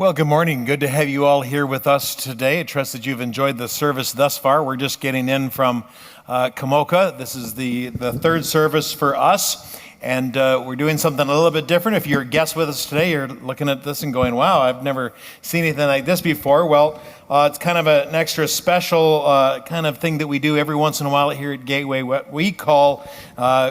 Well, good morning. Good to have you all here with us today. I trust that you've enjoyed the service thus far. We're just getting in from Kamoka. This is the third service for us, and we're doing something a little bit different. If you're a guest with us today, you're looking at this and going, wow, I've never seen anything like this before. Well, it's kind of an extra special kind of thing that we do every once in a while here at Gateway. What we call,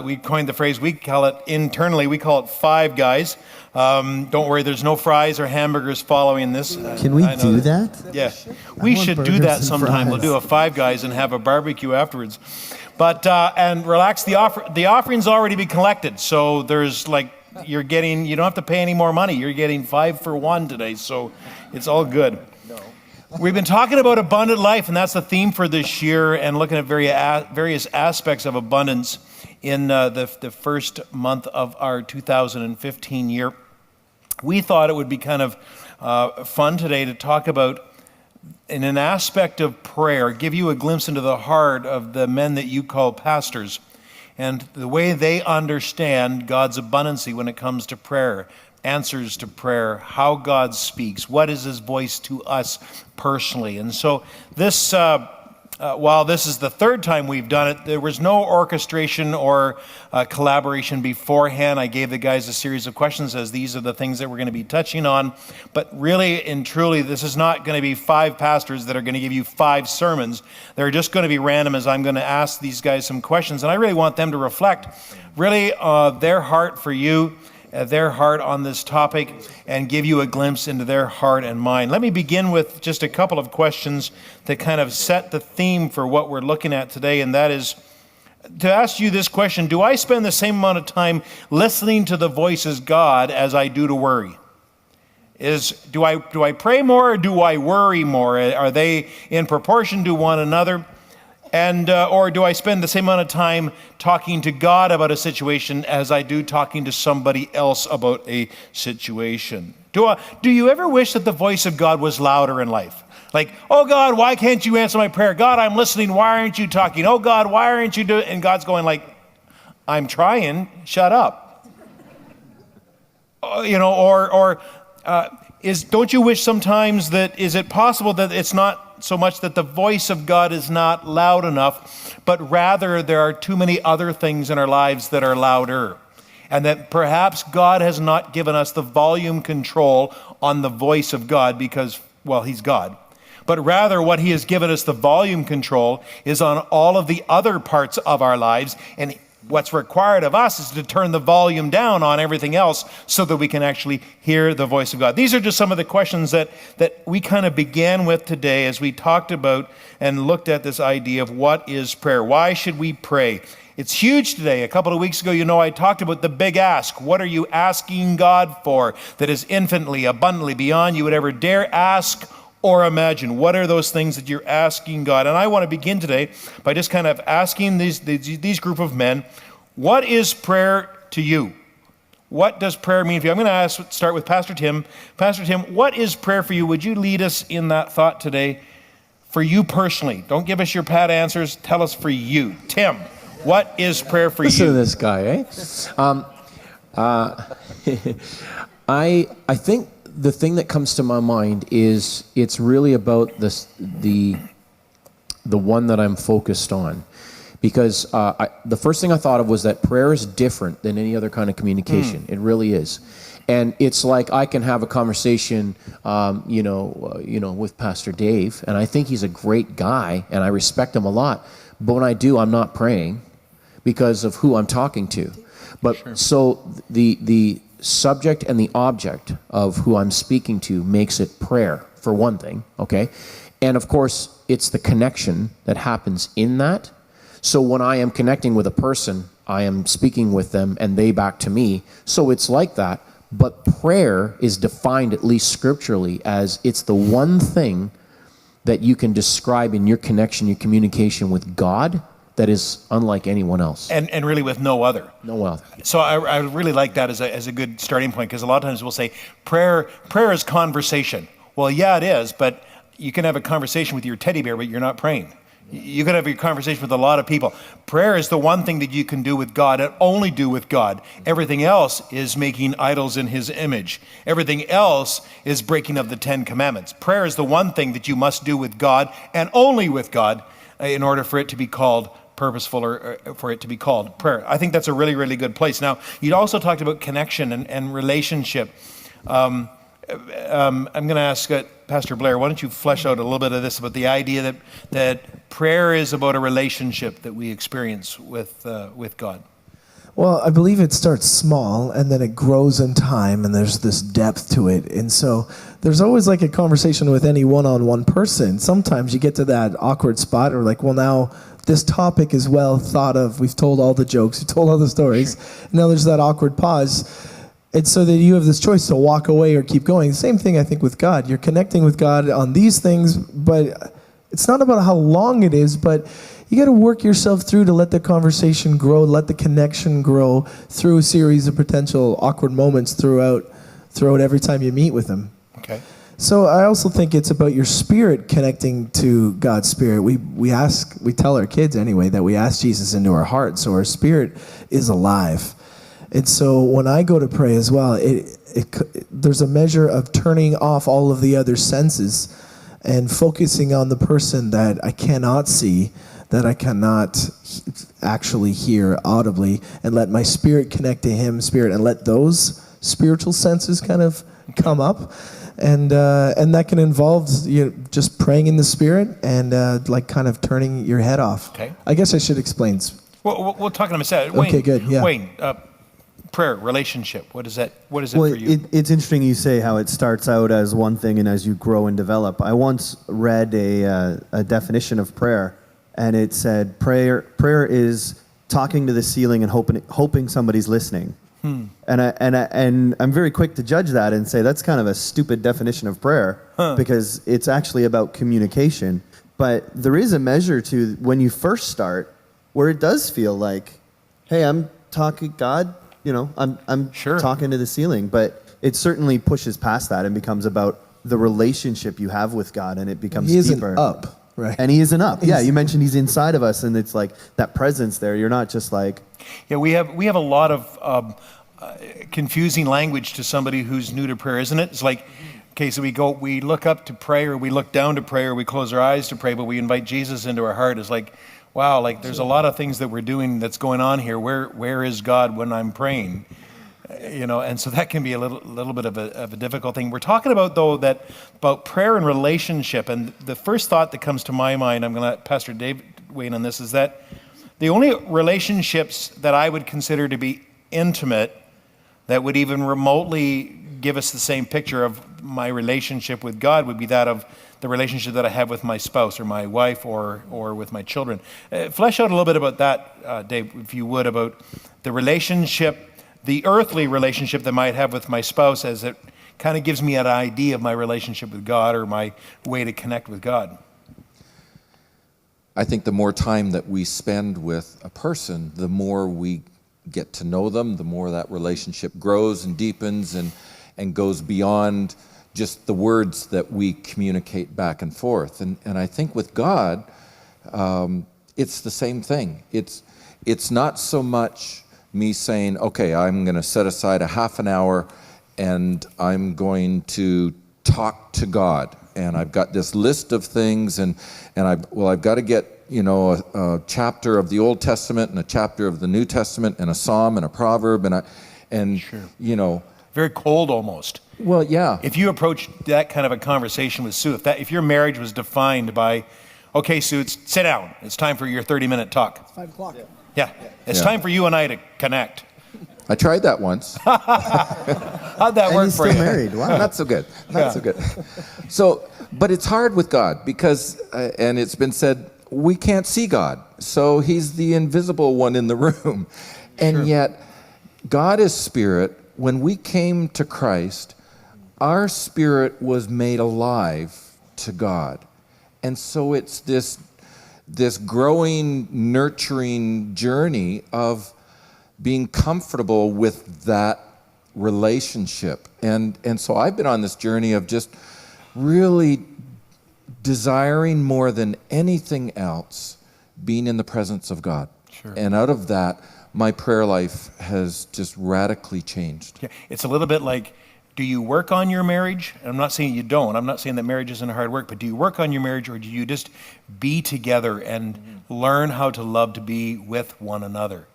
we coined the phrase, we call it internally, we call it Five Guys. Don't worry, there's no fries or hamburgers following this. Can we do that? Yeah, we should do that sometime. We'll do a Five Guys and have a barbecue afterwards. But, and relax, the offering's already been collected. So there's like, you don't have to pay any more money. You're getting 5 for 1 today, so it's all good. We've been talking about abundant life, and that's the theme for this year, and looking at various aspects of abundance in the first month of our 2015 year. We thought it would be kind of fun today to talk about, in an aspect of prayer, give you a glimpse into the heart of the men that you call pastors, and the way they understand God's abundancy when it comes to prayer, answers to prayer, how God speaks, what is his voice to us personally. And so this, while this is the third time we've done it, there was no orchestration or collaboration beforehand. I gave the guys a series of questions as these are the things that we're going to be touching on. But really and truly, this is not going to be 5 pastors that are going to give you 5 sermons. They're just going to be random as I'm going to ask these guys some questions. And I really want them to reflect really their heart for you, their heart on this topic, and give you a glimpse into their heart and mind. Let me begin with just a couple of questions that kind of set the theme for what we're looking at today, and that is to ask you this question: do I spend the same amount of time listening to the voices of God as I do to worry? Do I pray more or do I worry more? Are they in proportion to one another? And or do I spend the same amount of time talking to God about a situation as I do talking to somebody else about a situation? Do you ever wish that the voice of God was louder in life? Like, oh God, why can't you answer my prayer? God, I'm listening. Why aren't you talking? Oh God, why aren't you doing? And God's going like, I'm trying. Shut up. Don't you wish sometimes that, is it possible that it's not so much that the voice of God is not loud enough, but rather there are too many other things in our lives that are louder, and that perhaps God has not given us the volume control on the voice of God because, well, he's God. But rather what he has given us the volume control is on all of the other parts of our lives, and what's required of us is to turn the volume down on everything else so that we can actually hear the voice of God. These are just some of the questions that we kind of began with today as we talked about and looked at this idea of what is prayer. Why should we pray? It's huge today. A couple of weeks ago, I talked about the big ask. What are you asking God for that is infinitely, abundantly beyond you would ever dare ask or imagine? What are those things that you're asking God? And I want to begin today by just kind of asking these group of men, what is prayer to you? What does prayer mean for you? I'm going to start with Pastor Tim. Pastor Tim, what is prayer for you? Would you lead us in that thought today for you personally? Don't give us your pat answers. Tell us for you. Tim, what is prayer for Listen you? to this guy, I think the thing that comes to my mind is it's really about the one that I'm focused on, because the first thing I thought of was that prayer is different than any other kind of communication. It really is, and it's like I can have a conversation, with Pastor Dave, and I think he's a great guy, and I respect him a lot. But when I do, I'm not praying because of who I'm talking to. But sure. So the subject and the object of who I'm speaking to makes it prayer, for one thing, okay? And of course, it's the connection that happens in that. So when I am connecting with a person, I am speaking with them and they back to me. So it's like that. But prayer is defined, at least scripturally, as it's the one thing that you can describe in your connection, your communication with God, that is unlike anyone else. And really with no other. No other. So I really like that as a good starting point, because a lot of times we'll say prayer is conversation. Well, yeah, it is, but you can have a conversation with your teddy bear, but you're not praying. You could have a conversation with a lot of people. Prayer is the one thing that you can do with God and only do with God. Everything else is making idols in his image. Everything else is breaking of the 10 commandments. Prayer is the one thing that you must do with God and only with God in order for it to be called purposeful or for it to be called prayer. I think that's a really, really good place. Now, you also talked about connection and relationship. I'm going to ask Pastor Blair, why don't you flesh out a little bit of this about the idea that prayer is about a relationship that we experience with God? Well, I believe it starts small and then it grows in time and there's this depth to it. And so there's always like a conversation with any one-on-one person. Sometimes you get to that awkward spot or like, well, now this topic is well thought of. We've told all the jokes, we've told all the stories. Sure. Now there's that awkward pause. It's so that you have this choice to walk away or keep going. Same thing, I think, with God. You're connecting with God on these things, but it's not about how long it is, but you got to work yourself through to let the conversation grow, let the connection grow through a series of potential awkward moments throughout every time you meet with Him. Okay. So I also think it's about your spirit connecting to God's spirit. We tell our kids anyway that we ask Jesus into our heart, so our spirit is alive. And so when I go to pray as well, there's a measure of turning off all of the other senses and focusing on the person that I cannot see, that I cannot actually hear audibly, and let my spirit connect to Him, spirit, and let those spiritual senses kind of come up. And that can involve just praying in the spirit and like kind of turning your head off. Okay. I guess I should explain. Well, we'll talk in a second. Wayne, okay, good. Yeah. Wayne, prayer, relationship. What is it for you? It's interesting you say how it starts out as one thing and as you grow and develop. I once read a definition of prayer, and it said prayer is talking to the ceiling and hoping somebody's listening. And I'm very quick to judge that and say that's kind of a stupid definition of prayer because it's actually about communication. But there is a measure to when you first start where it does feel like, hey, I'm talking God. I'm sure talking to the ceiling, but it certainly pushes past that and becomes about the relationship you have with God, and it becomes deeper. He isn't up, right? And He isn't up. Yeah, you mentioned He's inside of us, and it's like that presence there. You're not just like... Yeah, we have a lot of confusing language to somebody who's new to prayer, isn't it? It's like, okay, so we look up to pray, or we look down to pray, or we close our eyes to pray, but we invite Jesus into our heart. It's like, wow, like there's a lot of things that we're doing that's going on here. Where is God when I'm praying? And so that can be a little bit of a difficult thing. We're talking about, though, about prayer and relationship. And the first thought that comes to my mind, I'm going to let Pastor Dave weigh in on this, is that the only relationships that I would consider to be intimate that would even remotely give us the same picture of my relationship with God would be that of the relationship that I have with my spouse or my wife or with my children. Flesh out a little bit about that, Dave, if you would, about the relationship, the earthly relationship that I might have with my spouse, as it kind of gives me an idea of my relationship with God or my way to connect with God. I think the more time that we spend with a person, the more we get to know them, the more that relationship grows and deepens and goes beyond just the words that we communicate back and forth. And I think with God, it's the same thing. It's not so much me saying, okay, I'm going to set aside a half an hour and I'm going to talk to God. And I've got this list of things and I've got to get, a chapter of the Old Testament and a chapter of the New Testament and a psalm and a proverb Sure. Very cold almost. Well, yeah. If you approach that kind of a conversation with Sue, if your marriage was defined by, okay, Sue, sit down. It's time for your 30-minute talk. It's 5 o'clock. Yeah. It's time for you and I to connect. I tried that once. How'd that work for you? And he's still married. Wow. Not so good. So good. So, but it's hard with God because, and it's been said, we can't see God. So He's the invisible one in the room. And yet, God is spirit. When we came to Christ, our spirit was made alive to God. And so it's this growing, nurturing journey of being comfortable with that relationship. And so I've been on this journey of just really desiring more than anything else being in the presence of God. Sure. And out of that, my prayer life has just radically changed. Yeah, it's a little bit like, do you work on your marriage? I'm not saying you don't. I'm not saying that marriage isn't hard work, but do you work on your marriage, or do you just be together and learn how to love to be with one another?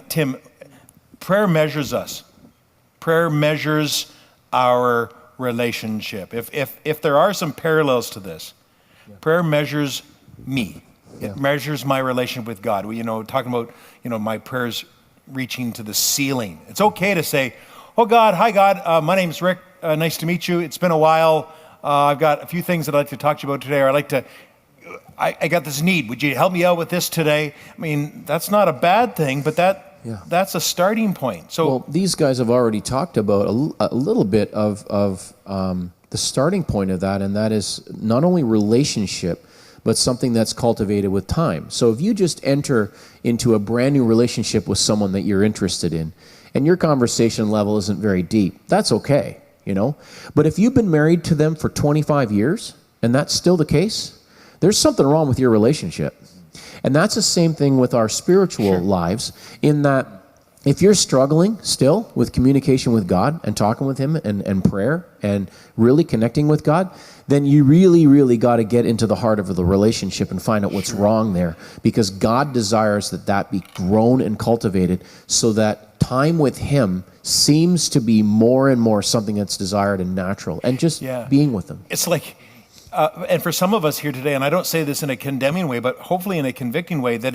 Tim, prayer measures us. Prayer measures our relationship. If there are some parallels to this, prayer measures me. It measures my relationship with God. Talking about, my prayers reaching to the ceiling. It's okay to say, oh God, hi God, my name's Rick, nice to meet you. It's been a while. I've got a few things that I'd like to talk to you about today, or I got this need. Would you help me out with this today? I mean, that's not a bad thing, but that's a starting point. So, well, these guys have already talked about a little bit of the starting point of that, and that is not only relationship, but something that's cultivated with time. So if you just enter into a brand new relationship with someone that you're interested in, and your conversation level isn't very deep, that's okay, But if you've been married to them for 25 years, and that's still the case, there's something wrong with your relationship. And that's the same thing with our spiritual lives, in that if you're struggling still with communication with God and talking with Him and prayer and really connecting with God, then you really, really got to get into the heart of the relationship and find out what's wrong there. Because God desires that be grown and cultivated, so that time with Him seems to be more and more something that's desired and natural, and just being with Him. It's like, and for some of us here today, and I don't say this in a condemning way, but hopefully in a convicting way, that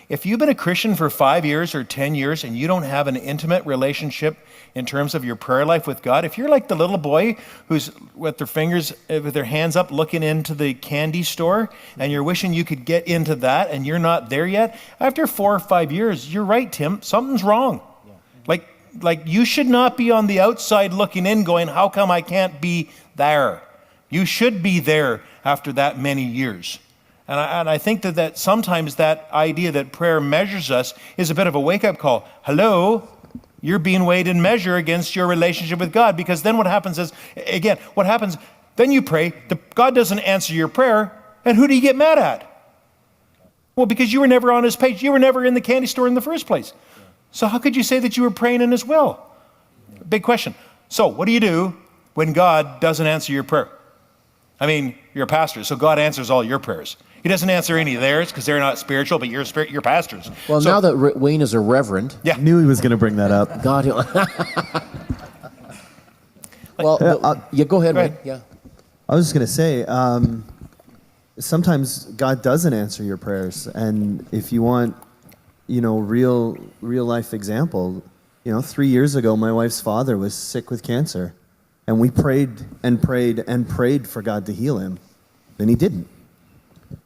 if you've been a Christian for 5 years or 10 years and you don't have an intimate relationship in terms of your prayer life with God, if you're like the little boy who's with their hands up looking into the candy store, and you're wishing you could get into that and you're not there yet, after 4 or 5 years, you're right, Tim, something's wrong. Like you should not be on the outside looking in going, how come I can't be there? You should be there after that many years. And I think that sometimes that idea that prayer measures us is a bit of a wake-up call. Hello, you're being weighed in measure against your relationship with God. Because then what happens is, then you pray, God doesn't answer your prayer, and who do you get mad at? Well, because you were never on His page. You were never in the candy store in the first place. So how could you say that you were praying in His will? Big question. So what do you do when God doesn't answer your prayer? I mean, you're a pastor, so God answers all your prayers. He doesn't answer any of theirs because they're not spiritual, but you're pastors. Well, now that Wayne is a reverend, I knew he was going to bring that up. God. Go ahead, Wayne. Yeah. I was just going to say, sometimes God doesn't answer your prayers, and if you want, real life example, 3 years ago, my wife's father was sick with cancer. And we prayed and prayed and prayed for God to heal him, and He didn't.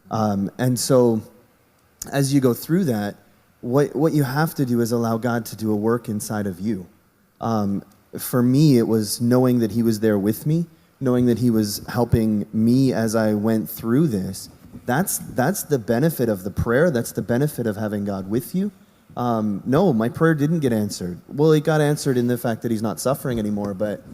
And so, as you go through that, what you have to do is allow God to do a work inside of you. For me, it was knowing that He was there with me, knowing that He was helping me as I went through this. That's the benefit of the prayer. That's the benefit of having God with you. No, my prayer didn't get answered. Well, it got answered in the fact that he's not suffering anymore, but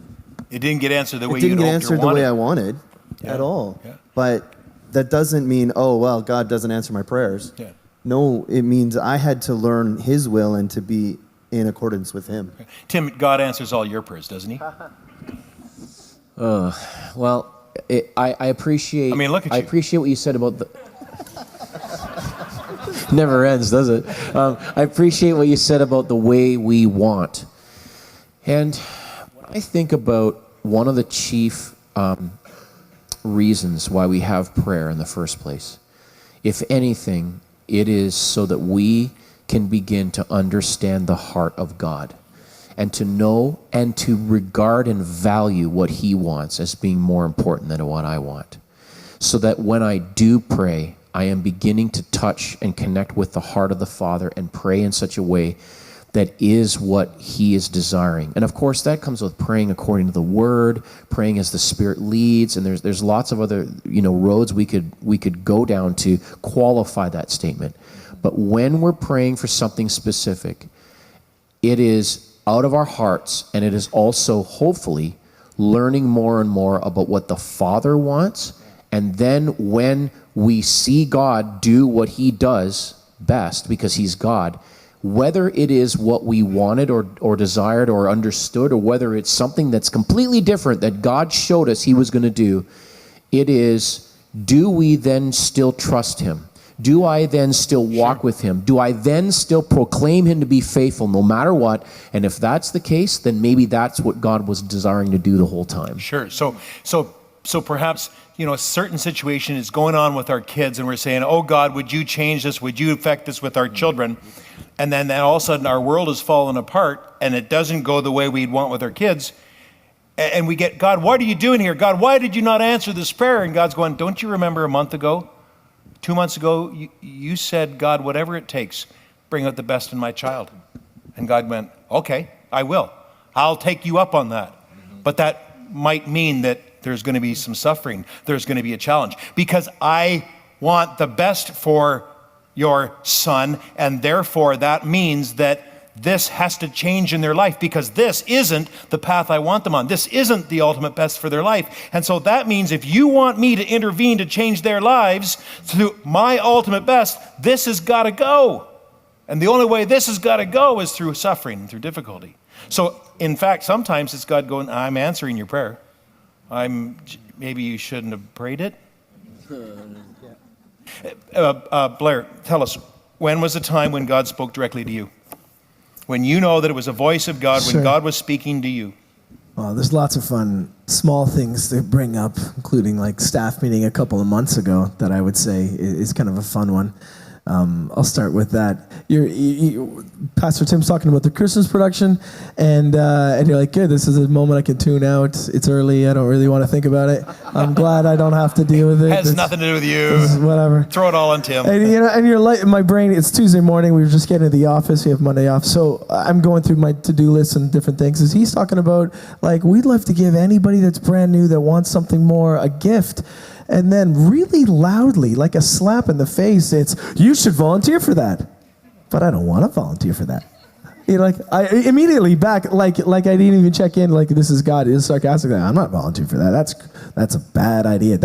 it didn't get answered the way I wanted at all. Yeah. But that doesn't mean, God doesn't answer my prayers. Yeah. No, it means I had to learn His will and to be in accordance with Him. Tim, God answers all your prayers, doesn't He? I appreciate. I mean, look at you. I appreciate what you said about the. Never ends, does it? I appreciate what you said about the way we want, and I think about one of the chief reasons why we have prayer in the first place. If anything, it is so that we can begin to understand the heart of God, and to know and to regard and value what He wants as being more important than what I want. So that when I do pray, I am beginning to touch and connect with the heart of the Father and pray in such a way that is what He is desiring. And of course, that comes with praying according to the Word, praying as the Spirit leads, and there's lots of other roads we could go down to qualify that statement. But when we're praying for something specific, it is out of our hearts, and it is also hopefully learning more and more about what the Father wants And then when we see God do what he does best, because he's God, whether it is what we wanted or desired or understood, or whether it's something that's completely different that God showed us he was going to do, it is, do we then still trust him? Do I then still walk with him? Do I then still proclaim him to be faithful no matter what? And if that's the case, then maybe that's what God was desiring to do the whole time. Sure. So perhaps, a certain situation is going on with our kids and we're saying, oh God, would you change this? Would you affect this with our children? And then all of a sudden our world has fallen apart and it doesn't go the way we'd want with our kids. And we get, God, what are you doing here? God, why did you not answer this prayer? And God's going, don't you remember a month ago? 2 months ago, you said, God, whatever it takes, bring out the best in my child. And God went, okay, I will. I'll take you up on that. But that might mean that there's going to be some suffering. There's going to be a challenge. Because I want the best for your son, and therefore that means that this has to change in their life, because this isn't the path I want them on. This isn't the ultimate best for their life. And so that means if you want me to intervene to change their lives through my ultimate best, this has got to go. And the only way this has got to go is through suffering, through difficulty. So in fact, sometimes it's God going, I'm answering your prayer. Maybe you shouldn't have prayed it. Blair, tell us, when was the time when God spoke directly to you? When you know that it was a voice of God, when God was speaking to you? Well, there's lots of fun, small things to bring up, including like staff meeting a couple of months ago that I would say is kind of a fun one. I'll start with that. Pastor Tim's talking about the Christmas production, and you're like, good, this is a moment I can tune out. It's early. I don't really want to think about it. I'm glad I don't have to deal with it. It has nothing to do with you. Whatever. Throw it all on Tim. And you're like, my brain, it's Tuesday morning. We were just getting to the office. We have Monday off. So I'm going through my to-do list and different things. As he's talking about, like, we'd love to give anybody that's brand new that wants something more a gift. And then really loudly, like a slap in the face, it's, you should volunteer for that. But I don't want to volunteer for that. I immediately back, like I didn't even check in, like, this is God. It's sarcastic. I'm not volunteering for that. That's a bad idea.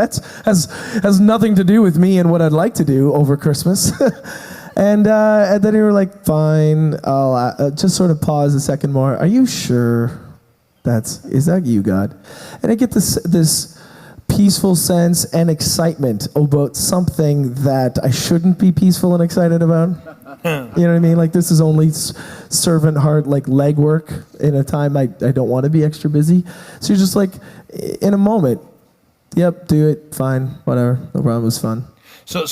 Has nothing to do with me and what I'd like to do over Christmas. And then you were like, fine, I'll just sort of pause a second more. Are you sure is that you, God? And I get this peaceful sense and excitement about something that I shouldn't be peaceful and excited about. You know what I mean? Like, this is only servant heart, like legwork in a time I don't want to be extra busy. So you're just like, in a moment, yep, do it, fine, whatever, no problem, it was fun. So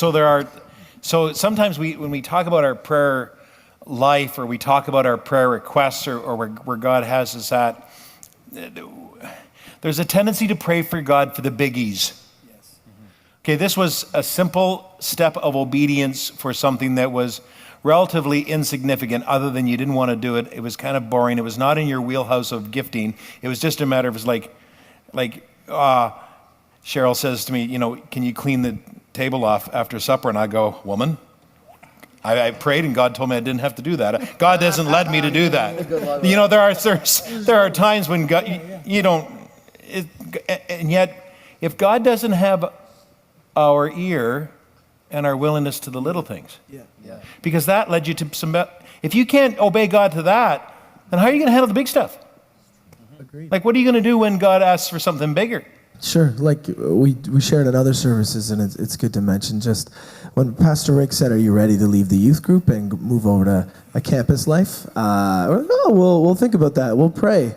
sometimes when we talk about our prayer life, or we talk about our prayer requests, or where God has us at, there's a tendency to pray for God for the biggies. Yes. Mm-hmm. Okay, this was a simple step of obedience for something that was relatively insignificant, other than you didn't want to do it. It was kind of boring. It was not in your wheelhouse of gifting. It was just a matter of, it was like Cheryl says to me, can you clean the table off after supper? And I go, woman, I prayed and God told me I didn't have to do that. God doesn't let me to do that. There are times when God, you don't. And yet, if God doesn't have our ear and our willingness to the little things, because that led you to some. If you can't obey God to that, then how are you going to handle the big stuff? Agreed. Like, what are you going to do when God asks for something bigger? Sure. Like we shared in other services, and it's good to mention, just when Pastor Rick said, "Are you ready to leave the youth group and move over to a campus life?" We'll think about that. We'll pray.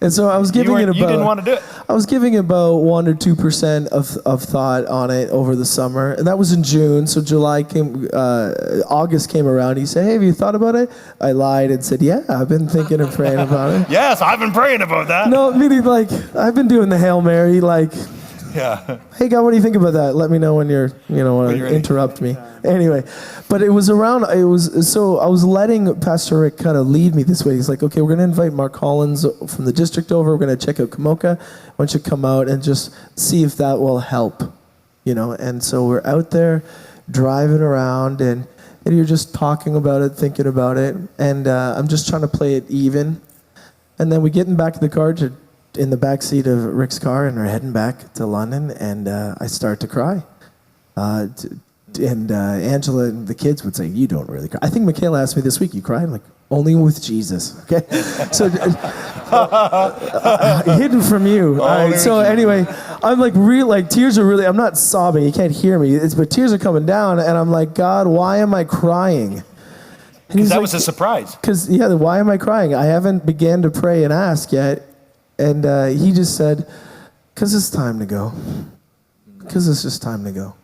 And so I was giving it about. You didn't want to do it. I was giving about 1 or 2% of thought on it over the summer, and that was in June. So August came around. He said, "Hey, have you thought about it?" I lied and said, "Yeah, I've been thinking and praying about it." Yes, I've been praying about that. No, meaning like I've been doing the Hail Mary, like. Yeah. Hey, God, what do you think about that? Let me know when you're interrupt me. Anyway, but I was letting Pastor Rick kind of lead me this way. He's like, okay, we're going to invite Mark Collins from the district over. We're going to check out Kamoka. Why don't you come out and just see if that will help, And so we're out there driving around, and you're just talking about it, thinking about it, and I'm just trying to play it even. And then we get back to the car to in the back seat of Rick's car, and we're heading back to London, and I start to cry. And Angela and the kids would say, "You don't really cry." I think Michaela asked me this week, "You cry?" I'm like, "Only with Jesus." Okay, so hidden from you. All right. So anyway, I'm like tears are really. I'm not sobbing. You can't hear me. But tears are coming down, and I'm like, "God, why am I crying?" Because that was a surprise. Because why am I crying? I haven't began to pray and ask yet, and he just said, "Because it's time to go. Because it's just time to go.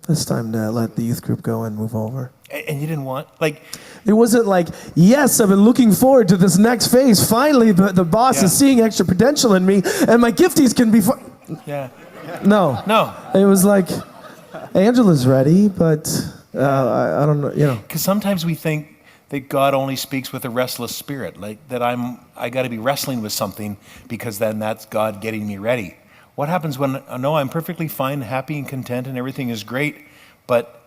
It's time to let the youth group go and move over." And you didn't want, It wasn't like, yes, I've been looking forward to this next phase. Finally, the boss is seeing extra potential in me, and my gifties can be yeah. No. It was like, Angela's ready, but I don't know, Because sometimes we think that God only speaks with a restless spirit, like that I got to be wrestling with something because then that's God getting me ready. What happens when, no, I'm perfectly fine, happy and content, and everything is great, but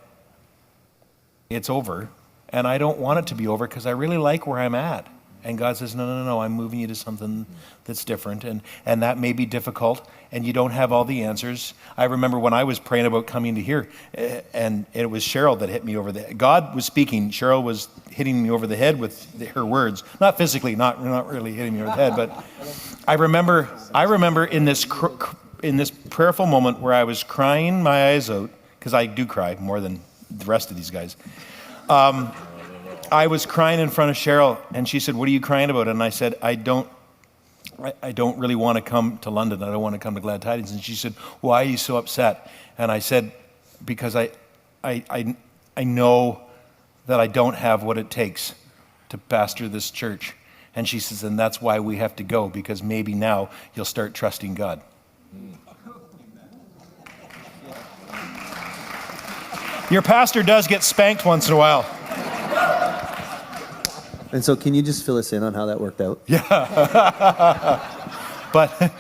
it's over, and I don't want it to be over because I really like where I'm at. And God says, no, I'm moving you to something that's different, and that may be difficult, and you don't have all the answers. I remember when I was praying about coming to here, and it was Cheryl that hit me over the head. God was speaking. Cheryl was hitting me over the head with her words. Not physically, not really hitting me over the head, but I remember in this prayerful moment where I was crying my eyes out, because I do cry more than the rest of these guys. I was crying in front of Cheryl, and she said, "What are you crying about?" And I said, I don't really want to come to London. I don't want to come to Glad Tidings. And she said, "Why are you so upset?" And I said, "Because I know that I don't have what it takes to pastor this church." And she says, "And that's why we have to go, because maybe now you'll start trusting God." Your pastor does get spanked once in a while. And so can you just fill us in on how that worked out? Yeah. But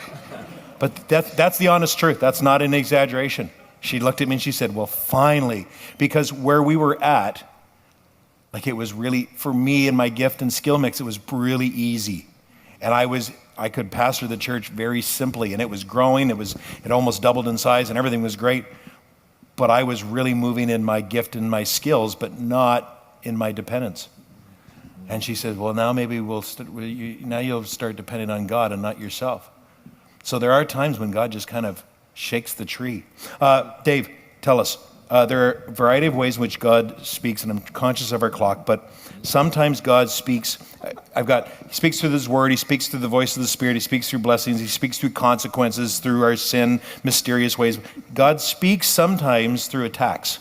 that's the honest truth. That's not an exaggeration. She looked at me and she said, "Well, finally," because where we were at, it was really, for me and my gift and skill mix, it was really easy. And I could pastor the church very simply, and it was growing. It almost doubled in size, and everything was great. But I was really moving in my gift and my skills, but not in my dependence. And she said, "Well, now maybe now you'll start depending on God and not yourself." So there are times when God just kind of shakes the tree. Dave, tell us. There are a variety of ways in which God speaks, and I'm conscious of our clock, but sometimes God speaks. He speaks through His Word, He speaks through the voice of the Spirit, He speaks through blessings, He speaks through consequences, through our sin, mysterious ways. God speaks sometimes through attacks.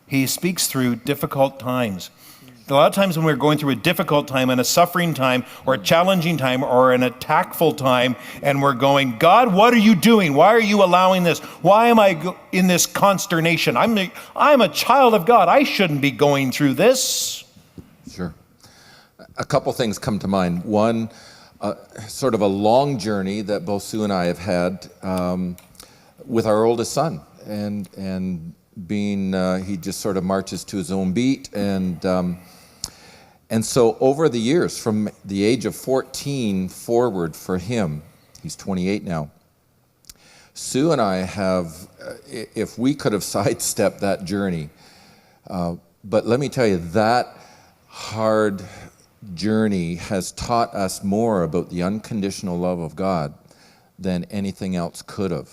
He speaks through difficult times. A lot of times when we're going through a difficult time and a suffering time or a challenging time or an attackful time, and we're going, "God, what are you doing? Why are you allowing this? Why am I in this consternation? I'm a child of God. I shouldn't be going through this." Sure. A couple things come to mind. One, sort of a long journey that both Sue and I have had with our oldest son, and being he just sort of marches to his own beat, and so over the years, from the age of 14 forward for him, he's 28 now, Sue and I have, if we could have sidestepped that journey, but let me tell you, that hard journey has taught us more about the unconditional love of God than anything else could have.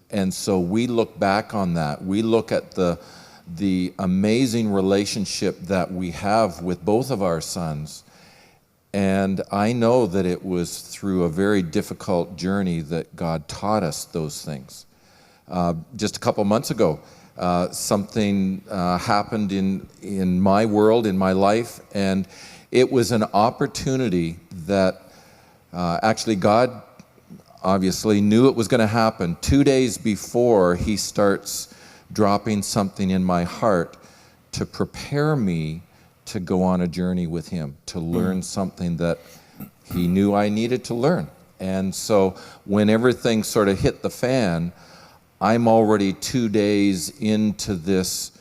And so we look back on that. We look at the amazing relationship that we have with both of our sons. And I know that it was through a very difficult journey that God taught us those things. Just a couple months ago, something happened in my world, in my life, and it was an opportunity that actually God obviously knew it was going to happen. 2 days before, He starts dropping something in my heart to prepare me to go on a journey with Him, to learn something that He knew I needed to learn. And so when everything sort of hit the fan, I'm already 2 days into this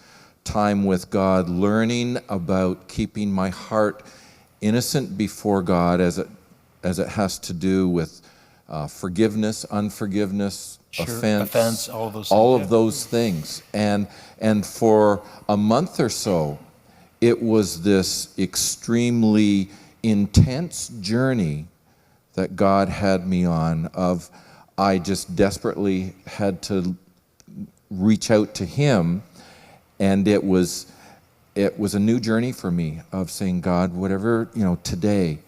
time with God, learning about keeping my heart innocent before God as it has to do with forgiveness, unforgiveness, Sure. offense, all of those all things, of those things. And for a month or so, it was this extremely intense journey that God had me on of I just desperately had to reach out to him, and it was a new journey for me of saying, God, whatever, today,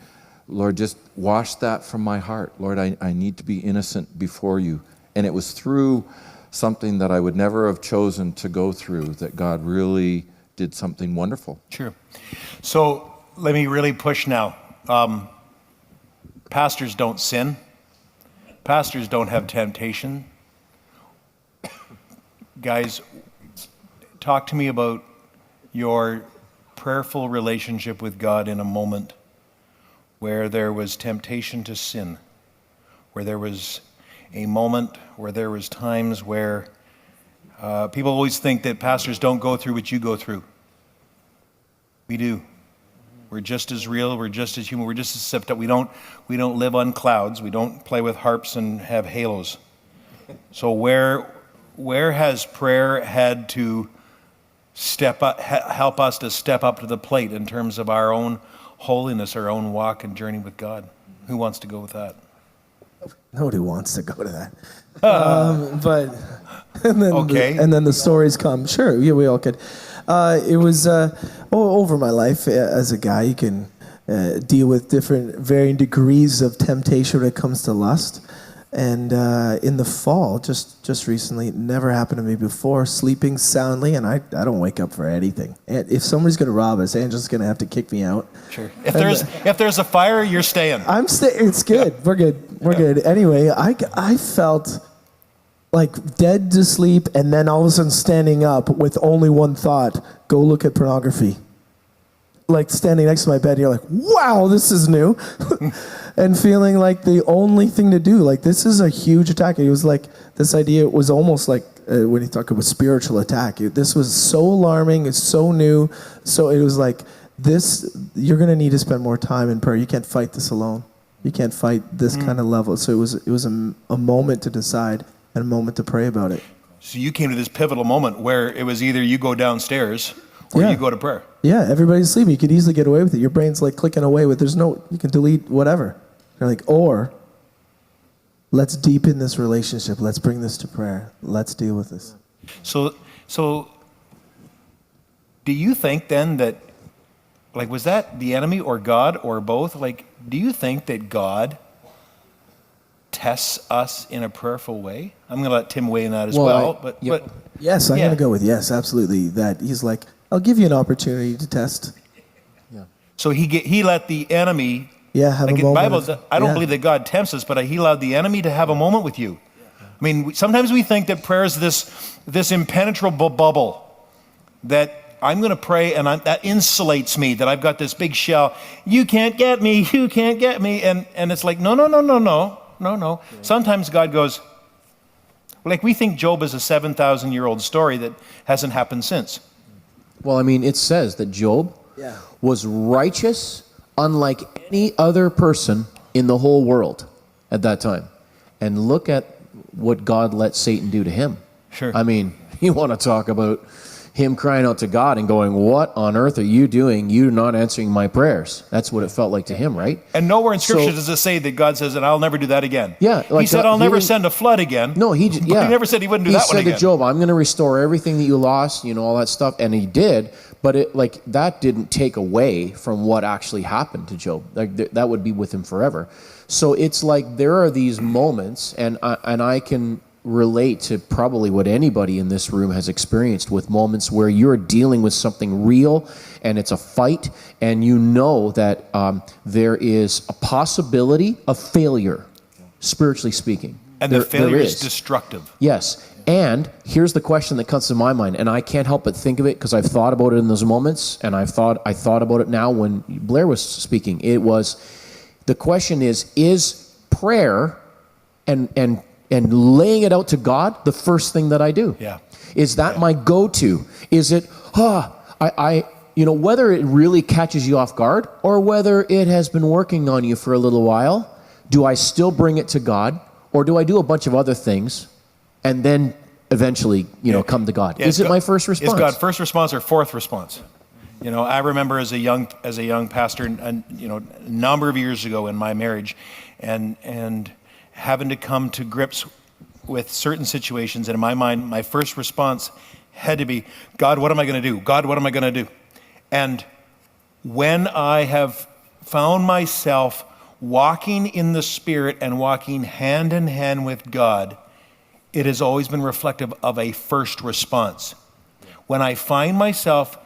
Lord, just wash that from my heart. Lord, I need to be innocent before you. And it was through something that I would never have chosen to go through that God really did something wonderful. Sure. So let me really push now. Pastors don't sin. Pastors don't have temptation. Guys, talk to me about your prayerful relationship with God in a moment where there was temptation to sin, where there was a moment where there was times where people always think that pastors don't go through what you go through. We do. We're just as real. We're just as human. We're just as susceptible. We don't live on clouds. We don't play with harps and have halos. So where has prayer had to step up, help us to step up to the plate in terms of our own holiness, our own walk and journey with God? Who wants to go with that? Nobody wants to go to that. But and then Okay. and then the stories come. Sure, yeah, we all could. It was over my life as a guy. You can deal with different varying degrees of temptation when it comes to lust. And in the fall, just recently, it never happened to me before, sleeping soundly, and I don't wake up for anything. And if somebody's going to rob us, Angela's going to have to kick me out. Sure. If there's a fire, you're staying. It's good. We're good. We're good. Anyway, I felt like dead to sleep, and then all of a sudden standing up with only one thought: go look at pornography. Like standing next to my bed, you're like, wow, this is new. And feeling like the only thing to do, like this is a huge attack. It was like, this idea was almost like, when you talk about spiritual attack, this was so alarming, it's so new. So it was like, you're going to need to spend more time in prayer. You can't fight this alone. You can't fight this kind of level. So it was a moment to decide and a moment to pray about it. So you came to this pivotal moment where it was either you go downstairs or you go to prayer. Yeah, everybody's sleeping. You could easily get away with it. Your brain's like clicking away with, you can delete whatever. You're like, or let's deepen this relationship. Let's bring this to prayer. Let's deal with this. So do you think then that, like, was that the enemy or God or both? Like, do you think that God tests us in a prayerful way? I'm going to let Tim weigh in that as well. But Yes, I'm going to go with yes, absolutely. That he's like, I'll give you an opportunity to test. Yeah. So he let the enemy. Have like a moment. Bible, I don't believe that God tempts us, but he allowed the enemy to have a moment with you. I mean, sometimes we think that prayer is this impenetrable bubble that I'm going to pray and that insulates me, that I've got this big shell. You can't get me. You can't get me. And it's like, no. Yeah. Sometimes God goes, like we think Job is a 7,000-year-old story that hasn't happened since. Well, I mean, it says that Job was righteous unlike any other person in the whole world at that time. And look at what God let Satan do to him. Sure. I mean, you want to talk about him crying out to God and going, what on earth are you doing? You're not answering my prayers. That's what it felt like to him, right? And nowhere in Scripture does it say that God says, and I'll never do that again. Yeah. Like he said, I'll never send a flood again. No, he never said he wouldn't do that one again. He said to Job, I'm going to restore everything that you lost, all that stuff. And he did. But that didn't take away from what actually happened to Job. Like that would be with him forever. So it's like there are these moments, and I can relate to probably what anybody in this room has experienced, with moments where you're dealing with something real and it's a fight, and you know that there is a possibility of failure, spiritually speaking. And the failure is destructive. Yes. And here's the question that comes to my mind, and I can't help but think of it because I've thought about it in those moments, and I thought about it now when Blair was speaking. The question is prayer and laying it out to God the first thing that I do? Yeah. Is that my go-to? Is it, whether it really catches you off guard or whether it has been working on you for a little while, do I still bring it to God, or do I do a bunch of other things and then eventually, come to God? Is it my first response? Is God first response or fourth response? I remember as a young pastor, a number of years ago in my marriage, and having to come to grips with certain situations. And in my mind, my first response had to be, God, what am I going to do? God, what am I going to do? And when I have found myself walking in the Spirit and walking hand in hand with God, it has always been reflective of a first response. When I find myself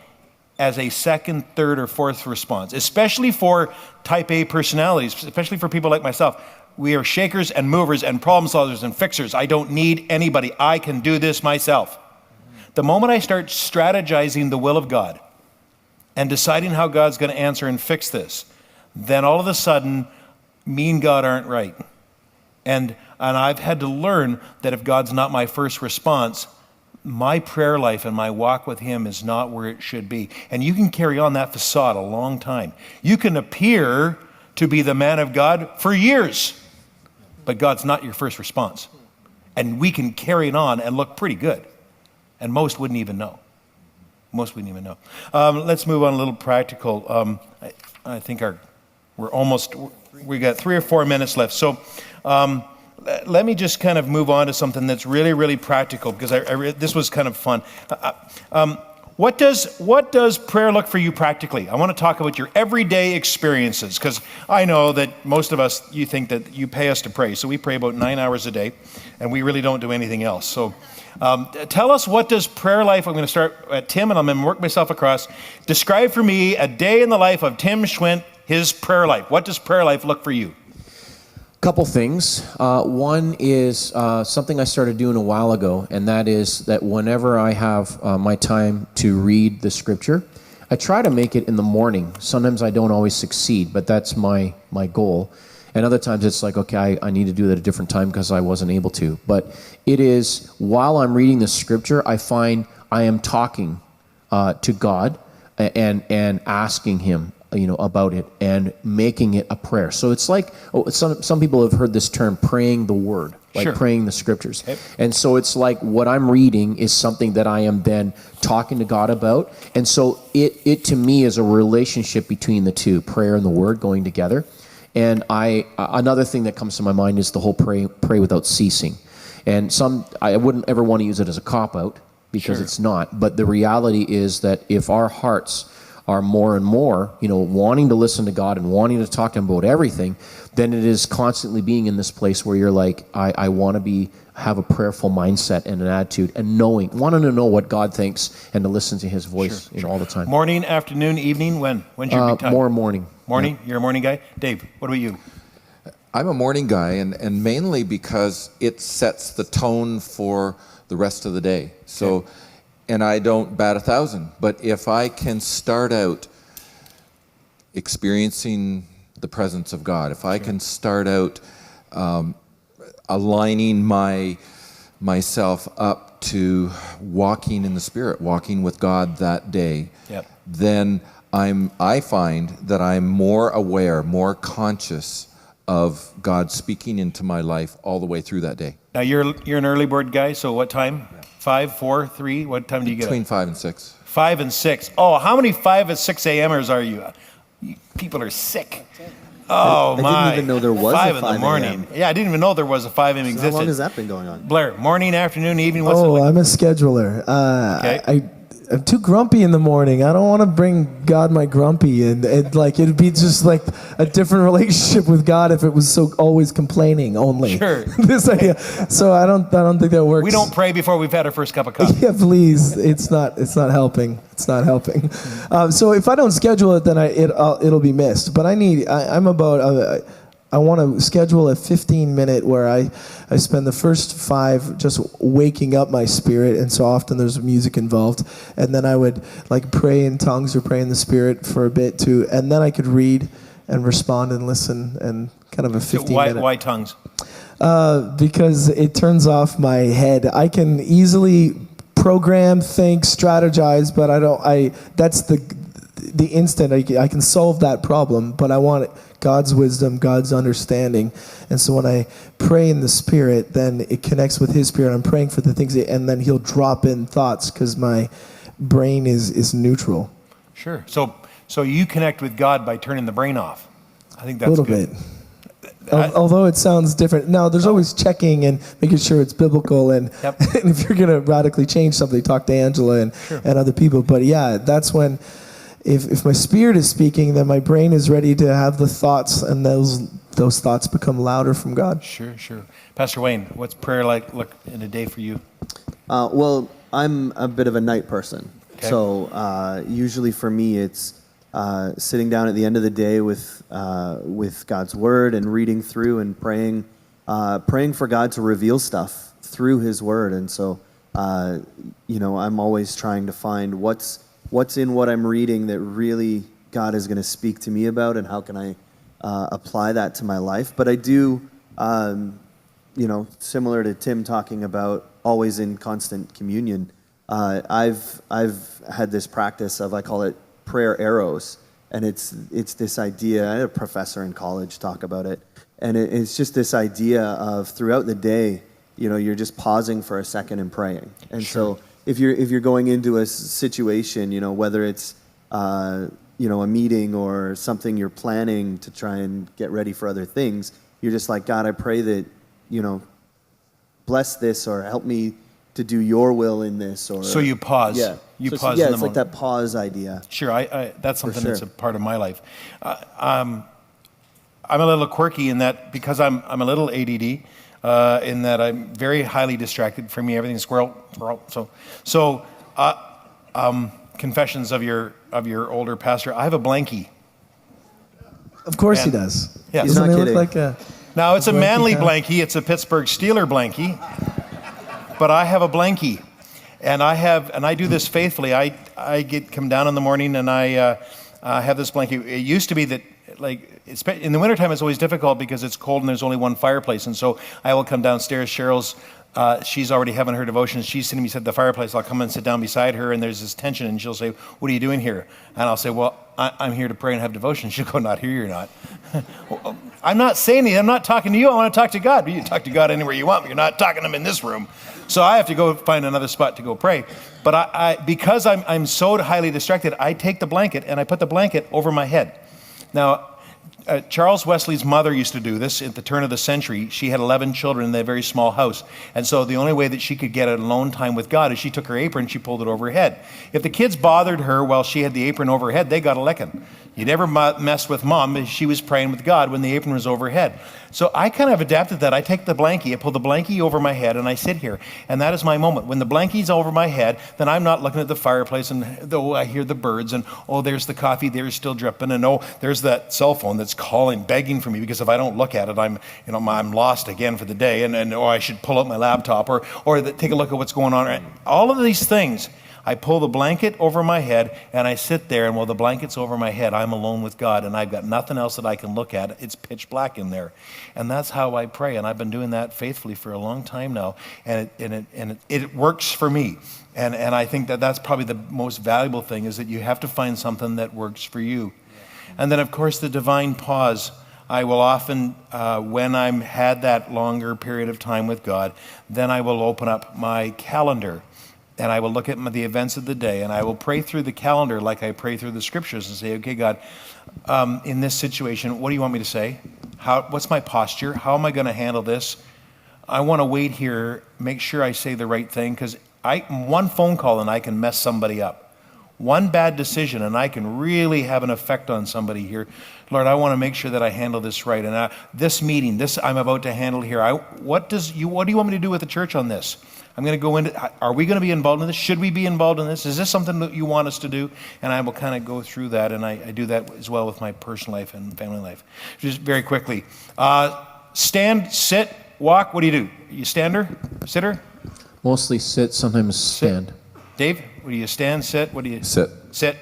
as a second, third, or fourth response, especially for type A personalities, especially for people like myself, we are shakers and movers and problem solvers and fixers. I don't need anybody. I can do this myself. The moment I start strategizing the will of God and deciding how God's going to answer and fix this, then all of a sudden, me and God aren't right. And I've had to learn that if God's not my first response, my prayer life and my walk with Him is not where it should be. And you can carry on that facade a long time. You can appear to be the man of God for years, but God's not your first response. And we can carry it on and look pretty good. And most wouldn't even know. Most wouldn't even know. Let's move on a little practical. I think we got 3 or 4 minutes left. So let me just kind of move on to something that's really, really practical, because this was kind of fun. What does prayer look for you practically? I want to talk about your everyday experiences, because I know that most of us, you think that you pay us to pray. So we pray about 9 hours a day, and we really don't do anything else. So tell us, what does prayer life, I'm going to start at Tim, and I'm going to work myself across. Describe for me a day in the life of Tim Schwint, his prayer life. What does prayer life look for you? Couple things. One is something I started doing a while ago, and that is that whenever I have my time to read the scripture, I try to make it in the morning. Sometimes I don't always succeed, but that's my goal. And other times it's like, okay, I need to do that at a different time because I wasn't able to. But it is, while I'm reading the scripture, I find I am talking to God and asking Him about it and making it a prayer. So it's like, some people have heard this term, praying the word, like Sure. praying the scriptures. Yep. And so it's like what I'm reading is something that I am then talking to God about. And so it to me is a relationship between the two, prayer and the word going together. And another thing that comes to my mind is the whole pray without ceasing. And I wouldn't ever want to use it as a cop-out, because Sure. it's not. But the reality is that if our hearts are more and more, wanting to listen to God and wanting to talk to Him about everything, then it is constantly being in this place where you're like, I want to have a prayerful mindset and an attitude, and wanting to know what God thinks and to listen to His voice all the time. Morning, afternoon, evening, when's your big time? More morning. Morning? You're a morning guy? Dave, what about you? I'm a morning guy, and mainly because it sets the tone for the rest of the day. So, and I don't bat 1,000, but if I can start out experiencing the presence of God, if I can start out aligning myself up to walking in the Spirit, walking with God that day, then I find that I'm more aware, more conscious of God speaking into my life all the way through that day. Now you're an early bird guy, so what time? 5, 4, 3? What time do you get Between up? 5 and 6. 5 and 6. Oh, how many 5 and 6 a.m.ers are you? People are sick. Oh, my. I didn't even know there was 5 a in the 5 morning. a.m. Yeah, I didn't even know there was a 5 a.m. existed. How long has that been going on? Blair, morning, afternoon, evening, what's it Oh, like? I'm a scheduler. Okay. I'm too grumpy in the morning. I don't want to bring God my grumpy, and it'd be just like a different relationship with God if it was so always complaining only. Sure. This idea. So I don't think that works. We don't pray before we've had our first cup of coffee. Yeah, please. It's not helping. It's not helping. So if I don't schedule it, then it'll be missed. But I want to schedule a 15-minute where I spend the first 5 just waking up my spirit, and so often there's music involved, and then I would pray in tongues or pray in the Spirit for a bit too, and then I could read and respond and listen, and kind of a 15-minute. Why tongues? Because it turns off my head. I can easily program, think, strategize, but that's the instant I can solve that problem, but I want God's wisdom, God's understanding. And so when I pray in the Spirit, then it connects with His Spirit. I'm praying for the things, and then He'll drop in thoughts because my brain is neutral. Sure. So you connect with God by turning the brain off. I think that's A little good. bit. Although it sounds different. Now, there's always checking and making sure it's biblical. And, Yep. and if you're going to radically change something, talk to Angela and other people. But yeah, that's when, if my spirit is speaking, then my brain is ready to have the thoughts, and those thoughts become louder from God. Sure. Pastor Wayne, what's prayer like look in a day for you? Well, I'm a bit of a night person. Okay. So usually for me, it's sitting down at the end of the day with God's Word and reading through and praying for God to reveal stuff through His Word. And so, I'm always trying to find what's in what I'm reading that really God is going to speak to me about, and how can I apply that to my life. But I do, similar to Tim talking about always in constant communion, I've had this practice of, I call it prayer arrows, and it's this idea. I had a professor in college talk about it, and it's just this idea of throughout the day, you're just pausing for a second and praying. And so if you're going into a situation, whether it's a meeting or something you're planning to try and get ready for other things, you're just like, God, I pray that bless this, or help me to do your will in this. Or So you pause. Yeah. You So pause yeah, in the it's moment. like that pause idea. Sure, I that's something sure. that's a part of my life. I'm a little quirky in that, because I'm a little ADD, in that I'm very highly distracted. For me, everything's squirrel. So confessions of your older pastor. I have a blankie. Of course he And- does. Yeah. He's Doesn't not he kidding. look like a... Now, it's a Blankie manly guy? blankie. It's a Pittsburgh Steeler blankie. But I have a blankie. And I do this faithfully. I come down in the morning, and I have this blankie. It used to be that, in the wintertime, it's always difficult because it's cold and there's only one fireplace. And so I will come downstairs. Cheryl's, she's already having her devotions. She's sitting beside the fireplace. I'll come and sit down beside her, and there's this tension, and she'll say, "What are you doing here?" And I'll say, "Well, I'm here to pray and have devotion." She'll go, "Not here, you're not." I'm not saying anything. I'm not talking to you. I want to talk to God. But you can talk to God anywhere you want, but you're not talking to him in this room. So I have to go find another spot to go pray. But because I'm so highly distracted, I take the blanket and I put the blanket over my head. Now, Charles Wesley's mother used to do this at the turn of the century. She had 11 children in a very small house. And so the only way that she could get alone time with God is she took her apron and she pulled it over her head. If the kids bothered her while she had the apron over her head, they got a licking. You never messed with mom. She was praying with God when the apron was over her head. So I kind of adapted that. I take the blankie, I pull the blankie over my head, and I sit here. And that is my moment. When the blankie's over my head, then I'm not looking at the fireplace, and I hear the birds, and there's the coffee, there's still dripping, and there's that cell phone that's calling, begging for me, because if I don't look at it, I'm lost again for the day, and I should pull out my laptop, or take a look at what's going on. All of these things, I pull the blanket over my head, and I sit there, and while the blanket's over my head, I'm alone with God, and I've got nothing else that I can look at. It's pitch black in there. And that's how I pray, and I've been doing that faithfully for a long time now, and it works for me. And I think that's probably the most valuable thing, is that you have to find something that works for you. And then, of course, the divine pause. I will often, when I'm had that longer period of time with God, then I will open up my calendar, and I will look at the events of the day, and I will pray through the calendar like I pray through the scriptures and say, okay, God, in this situation, what do you want me to say? What's my posture? How am I going to handle this? I want to wait here, make sure I say the right thing, because one phone call and I can mess somebody up. One bad decision and I can really have an effect on somebody here. Lord, I want to make sure that I handle this right. And this meeting, this I'm about to handle here, what do you want me to do with the church on this? I'm going to go into, are we going to be involved in this? Should we be involved in this? Is this something that you want us to do? And I will kind of go through that, and I do that as well with my personal life and family life. Just very quickly. Stand, sit, walk. What do? You stander? Sitter? Mostly sit, sometimes stand. Dave, what do you stand, sit? What do you? Sit. Sit.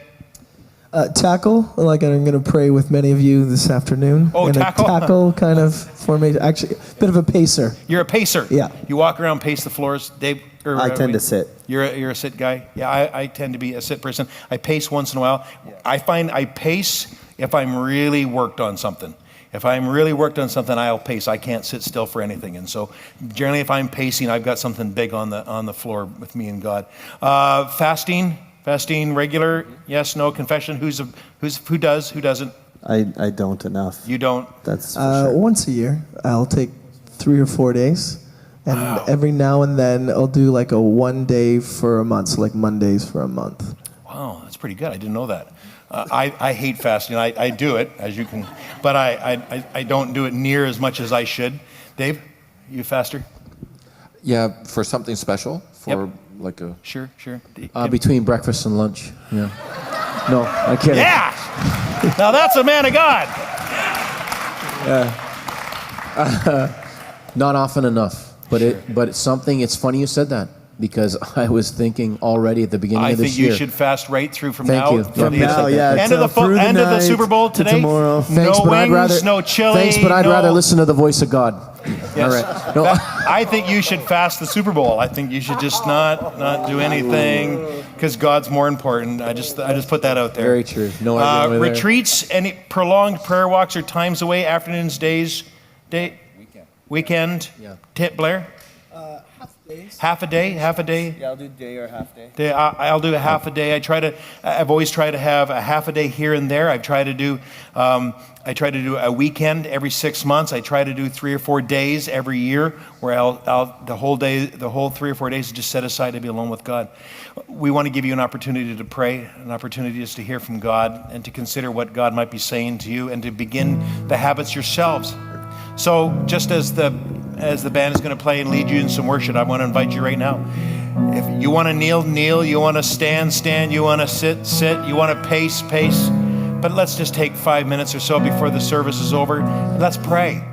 Tackle, like I'm going to pray with many of you this afternoon. Oh, in tackle? A tackle kind of formation. Actually, a bit of a pacer. You're a pacer. Yeah. You walk around, pace the floors. Dave? I tend to sit. You're a sit guy? Yeah, I tend to be a sit person. I pace once in a while. I find I pace if I'm really worked on something. If I'm really worked on something, I'll pace. I can't sit still for anything. And so generally if I'm pacing, I've got something big on the floor with me and God. Fasting regular, yes, no, confession. Who does, who doesn't? I don't enough. You don't? That's for sure. Once a year, I'll take 3 or 4 days. And every now and then I'll do like a 1 day for a month, so like Mondays for a month. Wow, that's pretty good. I didn't know that. I hate fasting. I do it, as you can, but I don't do it near as much as I should. Dave, you faster? Yeah, for something special, for like a... Sure. Between breakfast and lunch. Yeah. No, I can't. Yeah! Now that's a man of God. Not often enough, but it's something. It's funny you said that because I was thinking already at the beginning I of this think year. you should fast right through from Thank now. you. From Yeah, the now, end of the through the end of the night Super Bowl to today. tomorrow. Thanks, no but wings, no chili. Thanks, but I'd no- rather listen to the voice of God. Yes. All right. No. I think you should fast the Super Bowl. I think you should just not do anything because God's more important. I just put that out there. Very true. No argument there. Retreats, any prolonged prayer walks or times away, afternoons, days, weekend. Yeah. Blair. Half a day. Yeah, I'll do day or half day. I'll do a half a day. I've always tried to have a half a day here and there. I try to do a weekend every 6 months. I try to do 3 or 4 days every year where the whole 3 or 4 days is just set aside to be alone with God. We want to give you an opportunity to pray, an opportunity just to hear from God and to consider what God might be saying to you and to begin the habits yourselves. So just as the band is going to play and lead you in some worship, I want to invite you right now. If you want to kneel, you want to stand, you want to sit, you want to pace. But let's just take 5 minutes or so before the service is over. Let's pray.